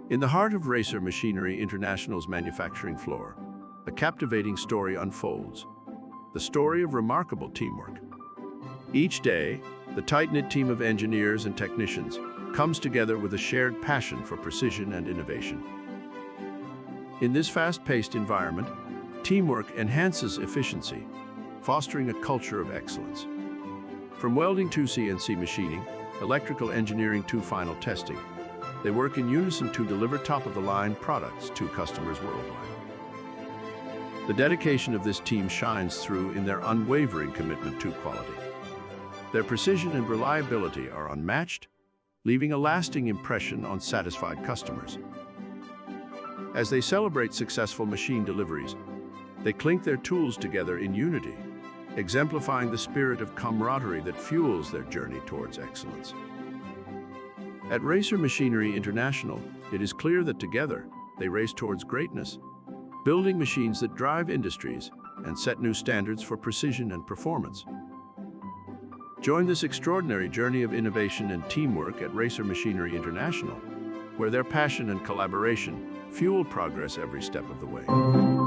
In the heart of Racer Machinery International's manufacturing floor, a captivating story unfolds, the story of remarkable teamwork. Each day, the tight-knit team of engineers and technicians comes together with a shared passion for precision and innovation. In this fast-paced environment, teamwork enhances efficiency, fostering a culture of excellence. From welding to CNC machining, electrical engineering to final testing, they work in unison to deliver top-of-the-line products to customers worldwide. The dedication of this team shines through in their unwavering commitment to quality. Their precision and reliability are unmatched, leaving a lasting impression on satisfied customers. As they celebrate successful machine deliveries, they clink their tools together in unity, exemplifying the spirit of camaraderie that fuels their journey towards excellence. At Racer Machinery International, it is clear that together, they race towards greatness, building machines that drive industries and set new standards for precision and performance. Join this extraordinary journey of innovation and teamwork at Racer Machinery International, where their passion and collaboration fuel progress every step of the way.